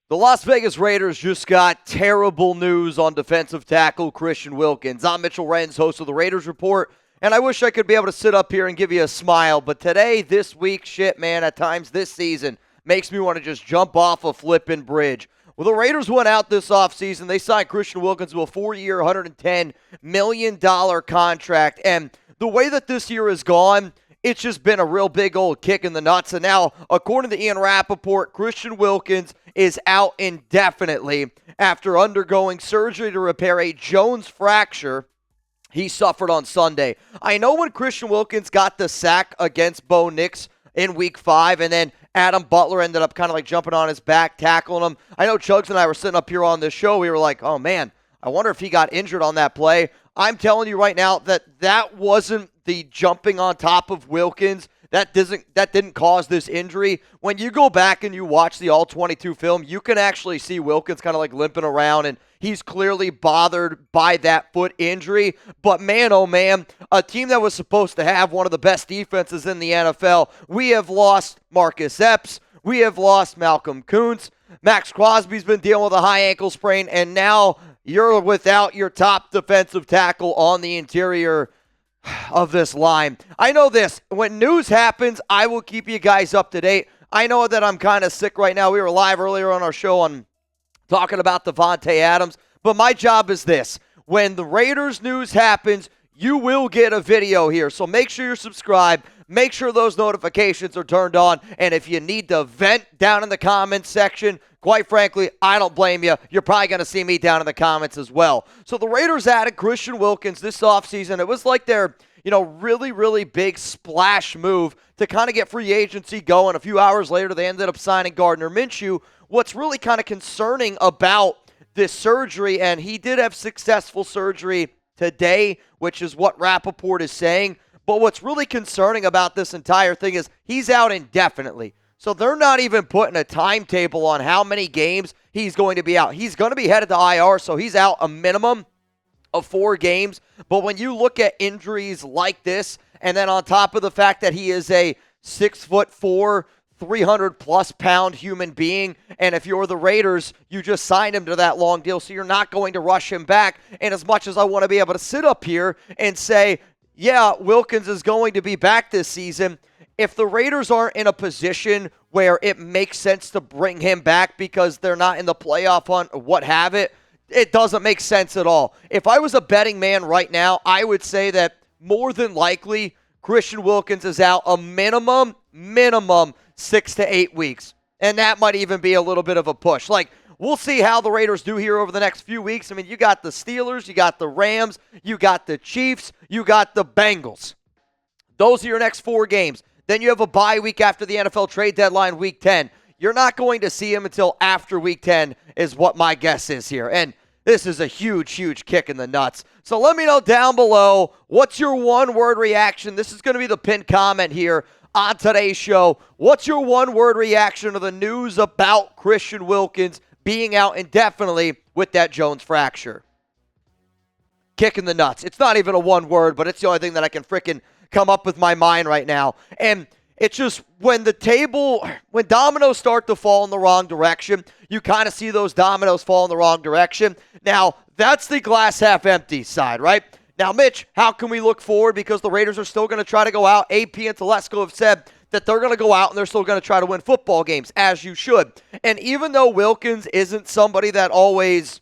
The Las Vegas Raiders just got terrible news on defensive tackle Christian Wilkins. I'm Mitchell Renz, host of the Raiders Report, and I wish I could be able to sit up here and give you a smile, but today, this week, shit, man, at times this season, makes me want to just jump off a flipping bridge. Well, the Raiders went out this offseason. They signed Christian Wilkins to a 4-year, $110 million contract, and the way that this year has gone, it's just been a real big old kick in the nuts. And now, according to Ian Rapoport, Christian Wilkins is out indefinitely after undergoing surgery to repair a Jones fracture he suffered on Sunday. I know when Christian Wilkins got the sack against Bo Nix in Week 5, and then Adam Butler ended up kind of like jumping on his back, tackling him. I know Chugs and I were sitting up here on this show. We were like, oh, man, I wonder if he got injured on that play. I'm telling you right now that wasn't the jumping on top of Wilkins. That didn't cause this injury. When you go back and you watch the All-22 film, you can actually see Wilkins kind of like limping around, and he's clearly bothered by that foot injury. But man, oh man, a team that was supposed to have one of the best defenses in the NFL, we have lost Marcus Epps. We have lost Malcolm Kuntz. Max Crosby's been dealing with a high ankle sprain, and now you're without your top defensive tackle on the interior of this line. I know this. When news happens, I will keep you guys up to date. I know that I'm kind of sick right now. We were live earlier on our show on talking about Devontae Adams, but my job is this. When the Raiders news happens, you will get a video here. So make sure you're subscribed. Make sure those notifications are turned on. And if you need to vent down in the comments section, quite frankly, I don't blame you. You're probably going to see me down in the comments as well. So the Raiders added Christian Wilkins this offseason. It was like their, really, really big splash move to kind of get free agency going. A few hours later, they ended up signing Gardner Minshew. What's really kind of concerning about this surgery, and he did have successful surgery today, which is what Rapoport is saying. But what's really concerning about this entire thing is he's out indefinitely. So they're not even putting a timetable on how many games he's going to be out. He's going to be headed to IR, so he's out a minimum of 4 games. But when you look at injuries like this, and then on top of the fact that he is a 6'4", 300-plus pound human being, and if you're the Raiders, you just signed him to that long deal, so you're not going to rush him back. And as much as I want to be able to sit up here and say, yeah, Wilkins is going to be back this season, if the Raiders aren't in a position where it makes sense to bring him back because they're not in the playoff hunt or what have it, it doesn't make sense at all. If I was a betting man right now, I would say that more than likely Christian Wilkins is out a minimum 6 to 8 weeks. And that might even be a little bit of a push. We'll see how the Raiders do here over the next few weeks. I mean, you got the Steelers, you got the Rams, you got the Chiefs, you got the Bengals. Those are your next 4 games. Then you have a bye week after the NFL trade deadline, Week 10. You're not going to see him until after Week 10 is what my guess is here. And this is a huge, huge kick in the nuts. So let me know down below, what's your one-word reaction? This is going to be the pinned comment here on today's show. What's your one-word reaction to the news about Christian Wilkins being out indefinitely with that Jones fracture? Kick in the nuts. It's not even a one word, but it's the only thing that I can frickin' come up with my mind right now. And it's just when dominoes start to fall in the wrong direction, you kind of see those dominoes fall in the wrong direction. Now, that's the glass half empty side, right? Now, Mitch, how can we look forward? Because the Raiders are still going to try to go out. AP and Telesco have said that they're going to go out and they're still going to try to win football games, as you should. And even though Wilkins isn't somebody that always,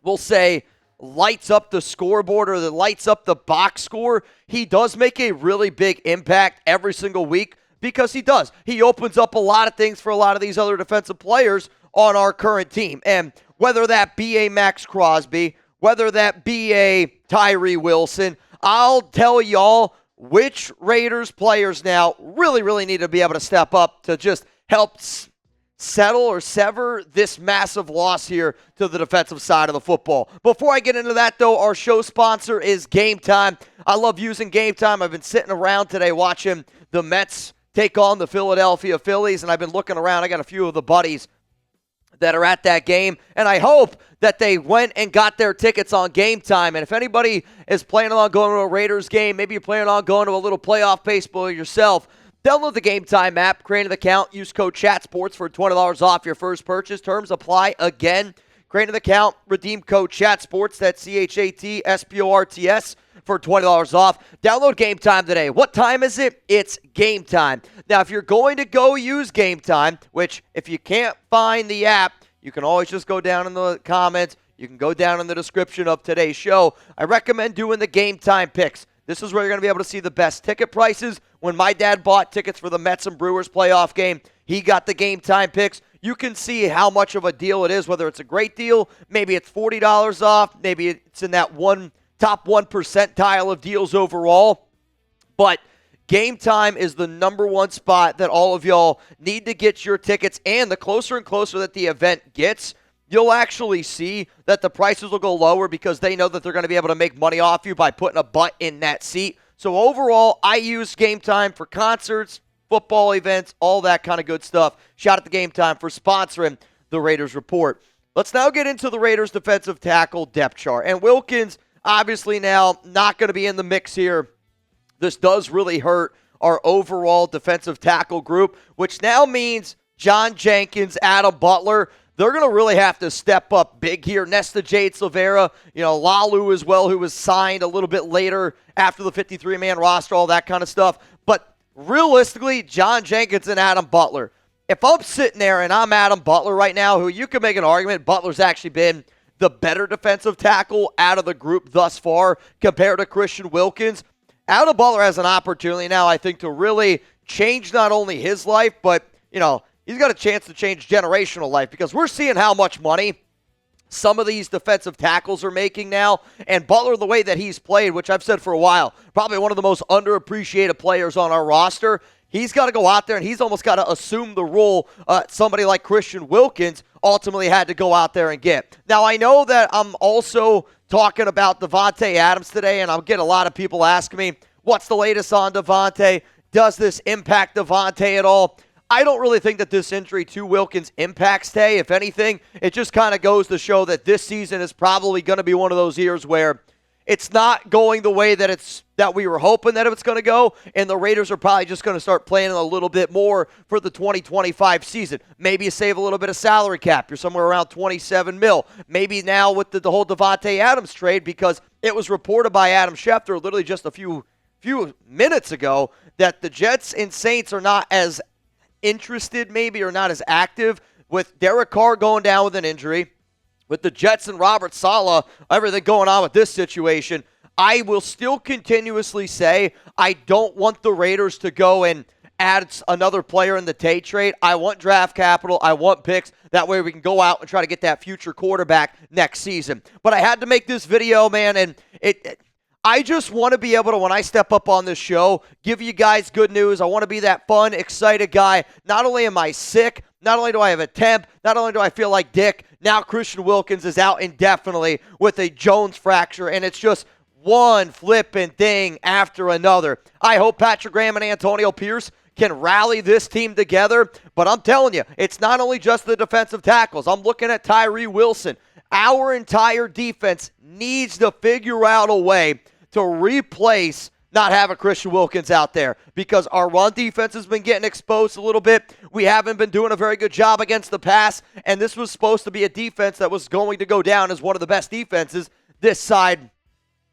we'll say, lights up the scoreboard or that lights up the box score, he does make a really big impact every single week because he does. He opens up a lot of things for a lot of these other defensive players on our current team. And whether that be a Max Crosby, whether that be a Tyree Wilson, I'll tell y'all which Raiders players now really, really need to be able to step up to just help settle or sever this massive loss here to the defensive side of the football. Before I get into that, though, our show sponsor is Game Time. I love using Game Time. I've been sitting around today watching the Mets take on the Philadelphia Phillies, and I've been looking around. I got a few of the buddies that are at that game, and I hope that they went and got their tickets on Game Time. And if anybody is planning on going to a Raiders game, maybe you're planning on going to a little playoff baseball yourself, Download the Game Time app, create an account, use code CHATSPORTS for $20 off your first purchase. Terms apply. Again, create an account, redeem code CHATSPORTS, that's CHATSPORTS, for $20 off. Download Game Time today. What time is it? It's game time. Now, if you're going to go use Game Time, which if you can't find the app, you can always just go down in the comments. You can go down in the description of today's show. I recommend doing the Game Time picks. This is where you're going to be able to see the best ticket prices. When my dad bought tickets for the Mets and Brewers playoff game, he got the Game Time picks. You can see how much of a deal it is, whether it's a great deal, maybe it's $40 off, maybe it's in that top 1 percentile of deals overall. But Game Time is the number one spot that all of y'all need to get your tickets, and the closer and closer that the event gets, you'll actually see that the prices will go lower because they know that they're going to be able to make money off you by putting a butt in that seat. So overall, I use Game Time for concerts, football events, all that kind of good stuff. Shout out to Game Time for sponsoring the Raiders Report. Let's now get into the Raiders defensive tackle depth chart. And Wilkins, obviously now not going to be in the mix here. This does really hurt our overall defensive tackle group, which now means John Jenkins, Adam Butler, they're going to really have to step up big here. Nesta Jade Silvera, Lalu as well, who was signed a little bit later after the 53-man roster, all that kind of stuff. But realistically, John Jenkins and Adam Butler. If I'm sitting there and I'm Adam Butler right now, who you can make an argument, Butler's actually been the better defensive tackle out of the group thus far compared to Christian Wilkins. Adam Butler has an opportunity now, I think, to really change not only his life, but, he's got a chance to change generational life because we're seeing how much money some of these defensive tackles are making now. And Butler, the way that he's played, which I've said for a while, probably one of the most underappreciated players on our roster, he's got to go out there and he's almost got to assume the role somebody like Christian Wilkins ultimately had to go out there and get. Now, I know that I'm also talking about Davante Adams today, and I'll get a lot of people asking me, what's the latest on Davante? Does this impact Davante at all? I don't really think that this injury to Wilkins impacts Tay. If anything, it just kind of goes to show that this season is probably going to be one of those years where it's not going the way that we were hoping that it was going to go, and the Raiders are probably just going to start playing a little bit more for the 2025 season. Maybe you save a little bit of salary cap. You're somewhere around $27 million. Maybe now with the whole Davante Adams trade, because it was reported by Adam Schefter literally just a few minutes ago that the Jets and Saints are not as interested maybe or not as active with Derek Carr going down with an injury, with the Jets and Robert Saleh, everything going on with this situation. I will still continuously say I don't want the Raiders to go and add another player in the Tay trade. I want draft capital. I want picks. That way we can go out and try to get that future quarterback next season. But I had to make this video, man, and I just want to be able to, when I step up on this show, give you guys good news. I want to be that fun, excited guy. Not only am I sick, not only do I have a temp, not only do I feel like Dick, now Christian Wilkins is out indefinitely with a Jones fracture, and it's just one flipping thing after another. I hope Patrick Graham and Antonio Pierce can rally this team together, but I'm telling you, it's not only just the defensive tackles. I'm looking at Tyree Wilson. Our entire defense needs to figure out a way to replace not having Christian Wilkins out there, because our run defense has been getting exposed a little bit. We haven't been doing a very good job against the pass, and this was supposed to be a defense that was going to go down as one of the best defenses. This side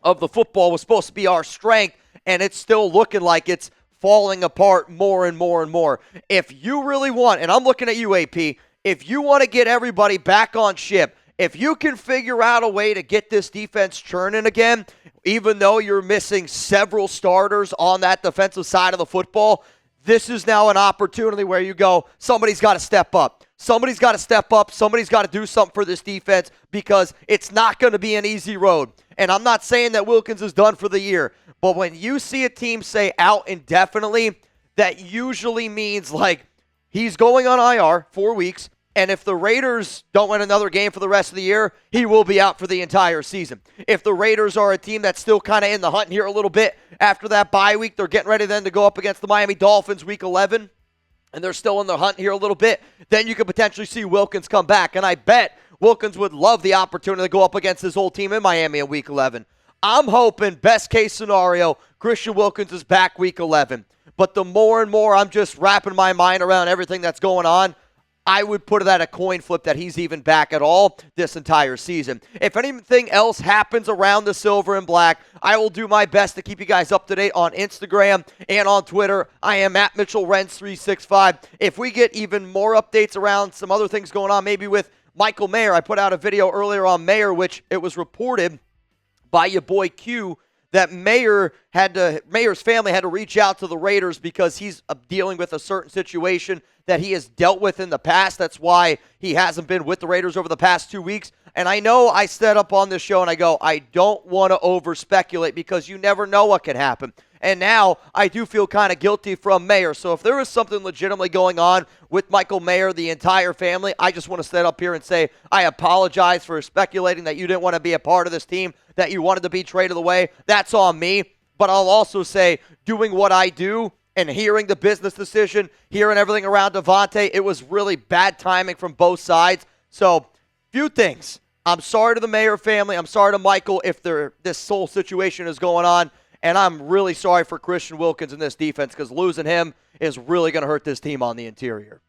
of the football was supposed to be our strength, and it's still looking like it's falling apart more and more and more. If you really want, and I'm looking at you, AP, if you want to get everybody back on ship, if you can figure out a way to get this defense churning again, even though you're missing several starters on that defensive side of the football, this is now an opportunity where you go, somebody's got to step up. Somebody's got to step up. Somebody's got to do something for this defense, because it's not going to be an easy road. And I'm not saying that Wilkins is done for the year, but when you see a team say out indefinitely, that usually means like he's going on IR 4 weeks. And if the Raiders don't win another game for the rest of the year, he will be out for the entire season. If the Raiders are a team that's still kind of in the hunt here a little bit after that bye week, they're getting ready then to go up against the Miami Dolphins week 11, and they're still in the hunt here a little bit, then you could potentially see Wilkins come back. And I bet Wilkins would love the opportunity to go up against his whole team in Miami in week 11. I'm hoping, best case scenario, Christian Wilkins is back week 11. But the more and more I'm just wrapping my mind around everything that's going on, I would put it at a coin flip that he's even back at all this entire season. If anything else happens around the silver and black, I will do my best to keep you guys up to date on Instagram and on Twitter. I am at Mitchell Renz 365. If we get even more updates around some other things going on, maybe with Michael Mayer, I put out a video earlier on Mayer, which it was reported by your boy Q that Mayer's family had to reach out to the Raiders because he's dealing with a certain situation that he has dealt with in the past. That's why he hasn't been with the Raiders over the past 2 weeks. And I know I set up on this show and I go, I don't want to over-speculate because you never know what can happen. And now I do feel kind of guilty from Mayer. So if there is something legitimately going on with Michael Mayer, the entire family, I just want to stand up here and say I apologize for speculating that you didn't want to be a part of this team, that you wanted to be traded away. That's on me. But I'll also say doing what I do and hearing the business decision, hearing everything around Devontae, it was really bad timing from both sides. So, few things. I'm sorry to the Mayer family. I'm sorry to Michael if this whole situation is going on. And I'm really sorry for Christian Wilkins in this defense because losing him is really going to hurt this team on the interior.